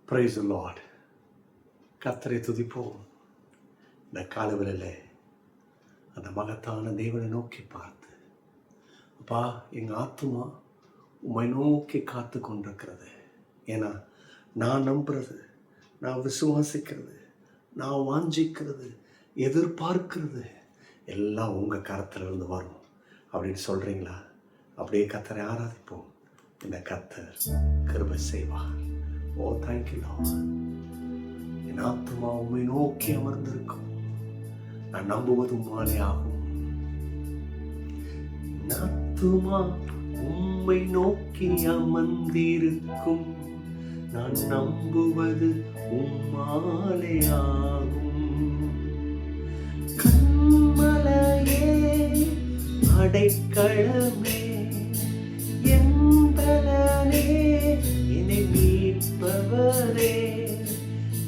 Praise the Lord. கர்த்தரை துதிப்போம். இந்த காலவெளியில் அந்த மகத்தான தேவனை நோக்கி பார்த்து, அப்பா, எங்கள் ஆத்துமா உம்மை நோக்கி காத்து கொண்டிருக்கிறது. ஏன்னா நான் நம்புறது, நான் விசுவாசிக்கிறது, நான் வாஞ்சிக்கிறது, எதிர்பார்க்கிறது எல்லாம் உங்கள் கரத்தில் இருந்து வரும் அப்படின்னு சொல்கிறீங்களா? அப்படியே கர்த்தரை ஆராதிப்போம். இந்த கர்த்தர் கிருபை செய்வார். ஓ தேங்க்யூ லார்ட். என் ஆத்துமா உம்மை நோக்கி அமர்ந்திருக்கும். நான் நம்புவது உம்மாலே ஆகும். என் ஆத்துமா உம்மை நோக்கி அமர்ந்திருக்கும். நான் நம்புவது உம்மாலே ஆகும். கண்மலையே, அடைக்கலமே, என் பலனே, என்னை மீட்பவரே.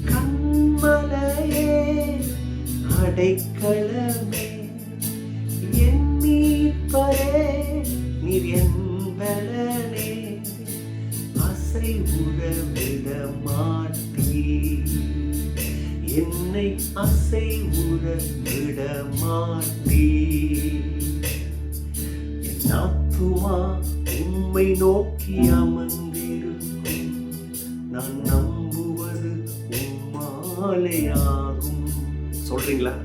கண்மலையே, அடைக்கலமே, என் மீட்பரே, நீர் என் பலனே. அசைவுற விட மாட்டீர், என்னை அசைவுற விட மாட்டீர். என் ஆத்துமா உம்மை நோக்கி அமர்ந்திருக்கும். நான் நம்புவது உம்மாலே ஆகும். சொல்றீங்களா?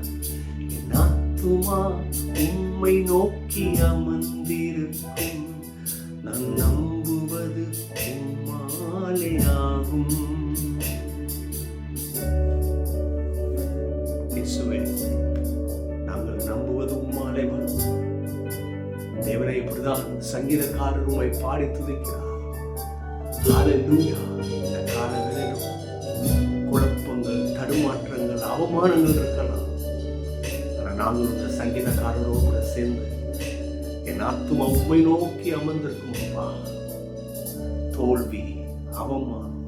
என் ஆத்துமா உம்மை நோக்கி அமர்ந்திருக்கும். நான் நம்புவது உம்மாலே ஆகும். இயேசுவே, நாங்கள் நம்புவது உம்மாலே வரும். தேவனை இப்படிதான் சங்கீதக்காரர் உம்மை பாடி துதிக்கிறார். ஹல்லேலூயா. இந்த காலங்களிலும் குழப்பங்கள், தடுமாற்றங்கள், அவமானங்கள் இருக்கலாம். ஆனால் நாங்கள் இந்த சங்கீதக்காரரோடு கூட சேர்ந்து என் ஆத்துமா உம்மை நோக்கி அமர்ந்திருக்கும். அப்பா, தோல்வி, அவமானம்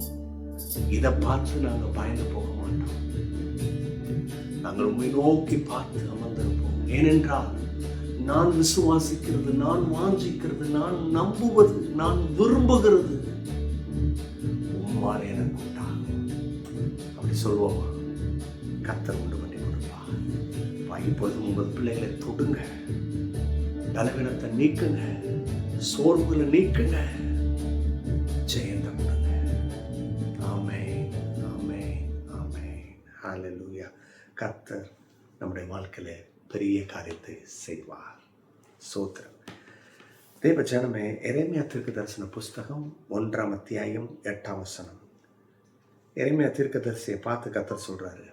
இதை பார்த்து நாங்கள் பயந்து போக மாட்டோம். நாங்கள் உம்மை நோக்கி பார்த்து அமர்ந்திருப்போம். ஏனென்றால் நான் விசுவாசிக்கிறது, நான் வாஞ்சிக்கிறது, நான் நம்புவது, நான் விரும்புகிறது உம்மாலே எனக்கு உண்டாகும். அப்படி சொல்லுவோமா? கர்த்தர் உண்டு பண்ணி கொடுப்பா. இப்பொழுது உங்கள் பிள்ளைகளை தொடுங்க, பலவீனத்தை நீக்குங்க, சோர்வுகளை நீக்குங்க, ஜெயந்த கொடுங்க. ஆமென், ஆமென், ஆமென். ஹல்லேலூயா. கர்த்தர் நம்முடைய வாழ்க்கையில பெரிய காரியத்தை செய்வார். சோத்திரம். தேவ ஜனமே, எரேமியா தீர்க்கதரிசன புஸ்தகம் 1ஆம் அத்தியாயம் 8ஆம் வசனம். எரேமியா தீர்க்கதரிசியை பார்த்து கர்த்தர் சொல்றாரு,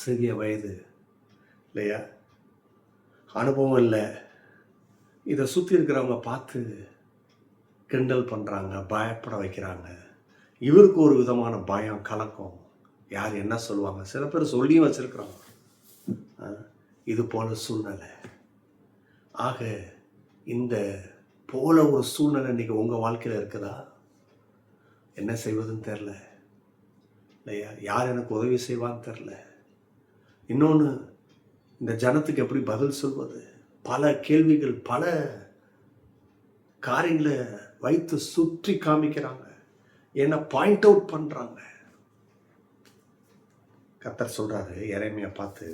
சிறிய வயது இல்லையா, அனுபவம் இல்லை, இதை சுற்றி இருக்கிறவங்க பார்த்து கிண்டல் பண்ணுறாங்க, பயப்பட வைக்கிறாங்க. இவருக்கு ஒரு விதமான பயம், கலக்கம். யார் என்ன சொல்லுவாங்க? சில பேர் சொல்லியும் வச்சிருக்கிறாங்க. இது போல சூழ்நிலை. ஆக இந்த போல ஒரு சூழ்நிலை இன்னைக்கு உங்கள் வாழ்க்கையில் இருக்குதா? என்ன செய்வதுன்னு தெரில இல்லையா? யார் எனக்கு உதவி செய்வான்னு தெரில. இன்னொன்று, இந்த ஜனத்துக்கு எப்படி பதில் சொல்வது? பல கேள்விகள், பல காரியங்களை வைத்து சுற்றி காமிக்கிறாங்க, என்ன பாயிண்ட் அவுட் பண்ணுறாங்க. கர்த்தர் சொல்கிறாரு எரேமியா பார்த்து,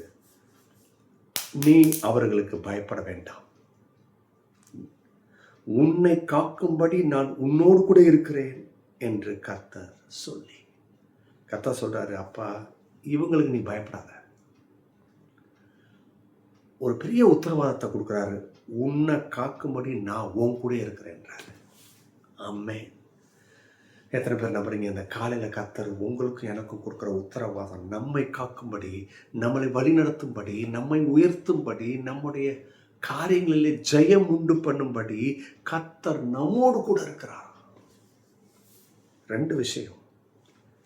நீ அவர்களுக்கு பயப்பட வேண்டாம், உன்னை காக்கும்படி நான் உன்னோடு கூட இருக்கிறேன் என்று கர்த்தர் சொல்லி. கர்த்தர் சொல்றாரு, அப்பா, இவங்களுக்கு நீ பயப்படாத. ஒரு பெரிய உத்தரவாதத்தை கொடுக்குறாரு, உன்னை காக்கும்படி நான் உன் கூட இருக்கிறேன்றாரு. ஆமென். எத்தனை பேர் நம்புறீங்க? இந்த காலையில் கர்த்தர் உங்களுக்கும் எனக்கும் கொடுக்குற உத்தரவாதம் நம்மை காக்கும்படி, நம்மளை வழிநடத்தும்படி, நம்மை உயர்த்தும்படி, நம்முடைய காரியங்களிலே ஜெயம் உண்டு பண்ணும்படி கர்த்தர் நம்மோடு கூட இருக்கிறார். 2 விஷயம்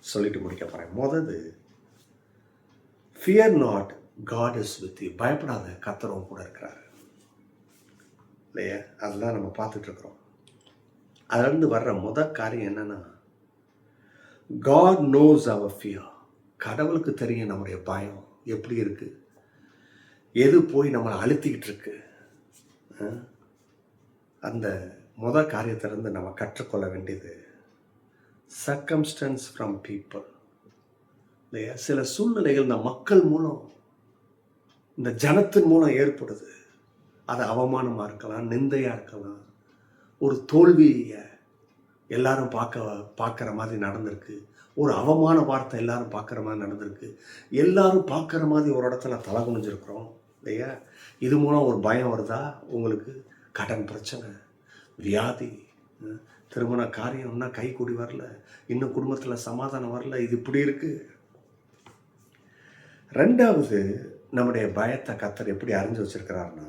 சொல்லிட்டு முடிக்க போறேன். முதல்ல, fear not, God is with you. பயப்படாத, கர்த்தர் உன் கூட இருக்கிறார் இல்லையா? அதெல்லாம் நம்ம பார்த்துட்டு இருக்கிறோம். அதிலிருந்து வர்ற முதல் காரியம் என்னன்னா, God knows our fear. கடவுளுக்கு தெரியும் நம்முடைய பயம் எப்படி இருக்கு, எது போய் நம்மளை அழுத்திக்கிட்டு இருக்கு. அந்த முதல் காரியத்திலிருந்து நம்ம கற்றுக்கொள்ள வேண்டியது, சர்க்கம்ஸ்டன்ஸ் ஃப்ரம் பீப்புள். இல்லையா? சில சூழ்நிலைகள் இந்த மக்கள் மூலம், இந்த ஜனத்தின் மூலம் ஏற்படுது. அது அவமானமாக இருக்கலாம், நிந்தையாக இருக்கலாம், ஒரு தோல்வியை எல்லாரும் பார்க்குற மாதிரி நடந்திருக்கு, ஒரு அவமான வார்த்தை எல்லாரும் பார்க்குற மாதிரி நடந்திருக்கு, எல்லாரும் பார்க்குற மாதிரி ஒரு இடத்துல தலை குனிஞ்சிருக்கிறோம். இல்லையா? இது மூலம் ஒரு பயம் வருதா உங்களுக்கு? கடன் பிரச்சனை, வியாதி, திருமண காரியம் இன்னும் கை கூடி வரல, இன்னும் குடும்பத்தில் சமாதானம் வரல, இது இப்படி இருக்கு. ரெண்டாவது, நம்முடைய பயத்தை கர்த்தர் எப்படி அறிஞ்சு வச்சிருக்கிறாருன்னா,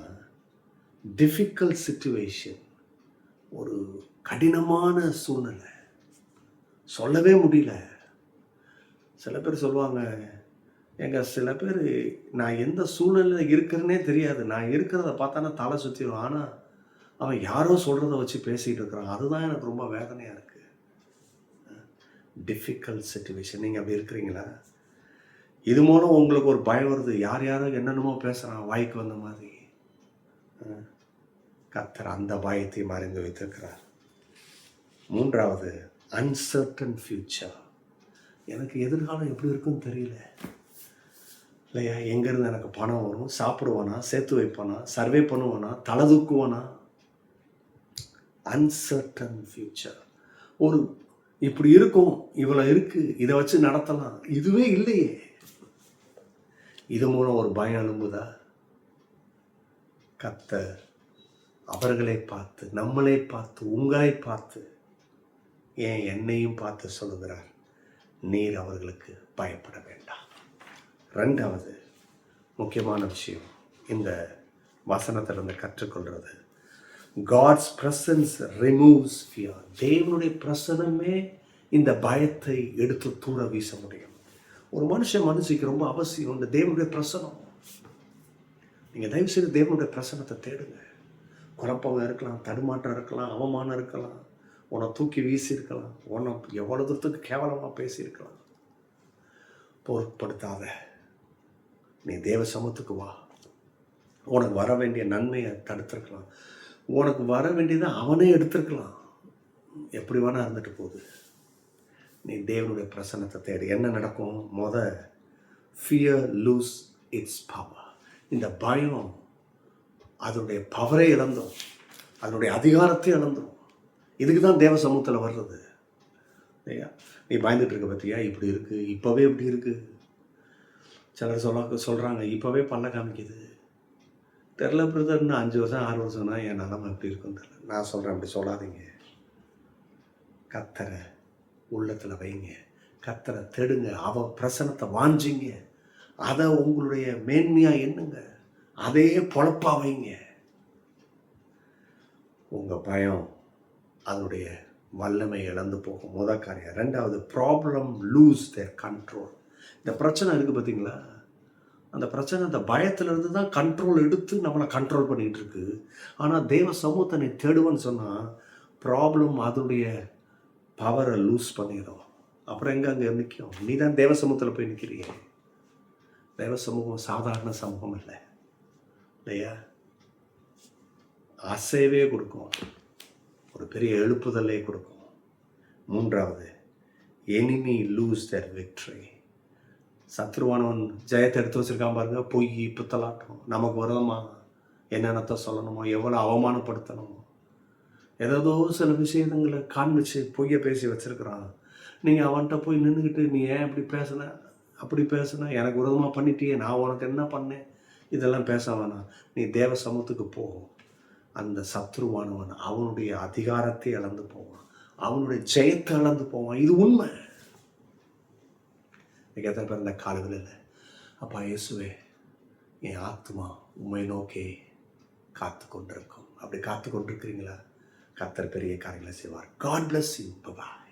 டிஃபிகல்ட் சிச்சுவேஷன், ஒரு கடினமான சூழ்நிலை, சொல்லவே முடியல. சில பேர் சொல்லுவாங்க, சில பேர் நான் எந்த சூழ்நிலையில் இருக்கிறேன்னே தெரியாது, நான் இருக்கிறத பார்த்தானா தலை சுற்றிடும், ஆனால் அவன் யாரோ சொல்கிறத வச்சு பேசிகிட்டு இருக்கிறான், அதுதான் எனக்கு ரொம்ப வேதனையாக இருக்குது. Difficult situation. நீங்கள் அப்படி இருக்கிறீங்களா? இது மூலம் உங்களுக்கு ஒரு பயம் வருது, யார் யாரோ என்னென்னமோ பேசுகிறான் வாய்க்கு வந்த மாதிரி. கர்த்தர் அந்த பயத்தை மறைந்து வைத்திருக்கிறார். மூன்றாவது, அன்சர்டன் ஃபியூச்சர். எனக்கு எதிர்காலம் எப்படி இருக்குன்னு தெரியல. இல்லையா? எங்கேருந்து எனக்கு பணம் வரும், சாப்பிடுவானா, சேர்த்து வைப்பானா, சர்வே பண்ணுவானா, தலை தூக்குவானா? Uncertain future. ஒரு இப்படி இருக்கும், இவ்வளோ இருக்குது, இதை வச்சு நடத்தலாம், இதுவே இல்லையே. இது மூலம் ஒரு பயம் எழும்புதா? கர்த்தர் அவர்களை பார்த்து, நம்மளை பார்த்து, உங்களை பார்த்து, ஏன் என்னையும் பார்த்து சொல்லுகிறார், நீர் அவர்களுக்கு பயப்பட வேண்டாம். ரெண்டாவது முக்கியமான விஷயம் இந்த வசனத்திலிருந்து கற்றுக்கொள்கிறது, காட்ஸ் பிரசன்ஸ் ரிமூவ்ஸ் ஃபியர். தேவனுடைய பிரசனமே இந்த பயத்தை எடுத்து தூர வீச முடியும். ஒரு மனுஷிக்கு ரொம்ப அவசியம் இந்த தேவனுடைய பிரசனம். நீங்கள் தயவு செய்து தேவனுடைய பிரசனத்தை தேடுங்க. குழப்பம் இருக்கலாம், தடுமாற்றம் இருக்கலாம், அவமானம் இருக்கலாம், உன்னை தூக்கி வீசி இருக்கலாம், உன்னை எவ்வளோ தூரத்துக்கு கேவலமாக பேசியிருக்கலாம். பொருட்படுத்தாத, நீ தேவ சமூகத்துக்கு வா. உனக்கு வர வேண்டிய நன்மையை தடுத்திருக்கலாம், உனக்கு வர வேண்டியதை அவனே எடுத்திருக்கலாம், எப்படி வேணா இருந்துட்டு போகுது. நீ தேவனுடைய பிரசன்னத்தை தேடு. என்ன நடக்கும்? Fear lose its power. இந்த பயம் அதனுடைய பவரை இழந்தோம், அதனுடைய அதிகாரத்தை இழந்தோம். இதுக்கு தான் தேவ சமூகத்தில் வர்றது. இல்லையா? நீ பயந்துட்டு இருக்க பார்த்தியா, இப்படி இருக்குது, இப்போவே இப்படி இருக்குது. சிலர் சொல்கிறாங்க இப்போவே பல்ல காமிக்குது. தெரில பிரதர், இன்னும் 5 வருஷம் 6 வருஷம்னா என் நிலமை எப்படி இருக்குன்னு தெரில. நான் சொல்கிறேன், அப்படி சொல்லாதீங்க. கர்த்தரை உள்ளத்தில் வைங்க, கர்த்தரை தேடுங்க, அவ பிரசனத்தை வாஞ்சிங்க, அதை உங்களுடைய மேன்மையாக எண்ணுங்க, அதையே பொழப்பா வைங்க. உங்கள் பயம் அதனுடைய வல்லமை இழந்து போகும். முதல் காரியம். ரெண்டாவது, ப்ராப்ளம் லூஸ் தேர் கண்ட்ரோல். இந்த பிரச்சனை இருக்குது பார்த்தீங்களா, அந்த பிரச்சனை அந்த பயத்திலிருந்து தான் கண்ட்ரோல் எடுத்து நம்மளை கண்ட்ரோல் பண்ணிகிட்டு இருக்கு. ஆனால் தேவ சமூகத்தை நீ தேடுவேன்னு சொன்னால் ப்ராப்ளம் அதனுடைய பவரை லூஸ் பண்ணிடும். அப்புறம் எங்கே அங்கே நிற்கும்? நீ தான் தேவ சமூகத்தில் போய் நிற்கிறீங்க. தேவ சமூகம் சாதாரண சமூகம் இல்லை. இல்லையா? அசைவே கொடுக்கும், ஒரு பெரிய எழுப்புதலே கொடுக்கும். மூன்றாவது, எனிமி லூஸ் தேர் விக்ட்ரி. சத்ருவானவன் ஜெயத்தை எடுத்து வச்சுருக்கான் பாருங்க. பொய், பித்தலாட்டம், நமக்கு விரோதமா என்னென்னத்தை சொல்லணுமோ, எவ்வளோ அவமானப்படுத்தணுமோ, ஏதோ சில விஷயங்களை காண்பிச்சு பொய்யை பேசி வச்சுருக்கிறான். நீங்கள் அவன்கிட்ட போய் நின்றுக்கிட்டு, நீ ஏன் இப்படி பேசுன, அப்படி பேசுன, எனக்கு விரோதமாக பண்ணிட்டியே, நான் உனக்கு என்ன பண்ணேன், இதெல்லாம் பேச வேணாம். நீ தேவ சமூகத்துக்கு போகும். அந்த சத்ருவானவன் அவனுடைய அதிகாரத்தை இழந்து போவான், அவனுடைய ஜெயத்தை இழந்து போவான். இது உண்மை. எனக்கு எத்தனை பேர் இந்த காலவில் இல்லை, அப்பா இயேசுவே, என் ஆத்மா உண்மை நோக்கி காத்து கொண்டிருக்கும். அப்படி காத்து கொண்டிருக்கிறீங்களா? கர்த்தர் பெரிய காரியங்களை செய்வார். God bless you. Bye-bye.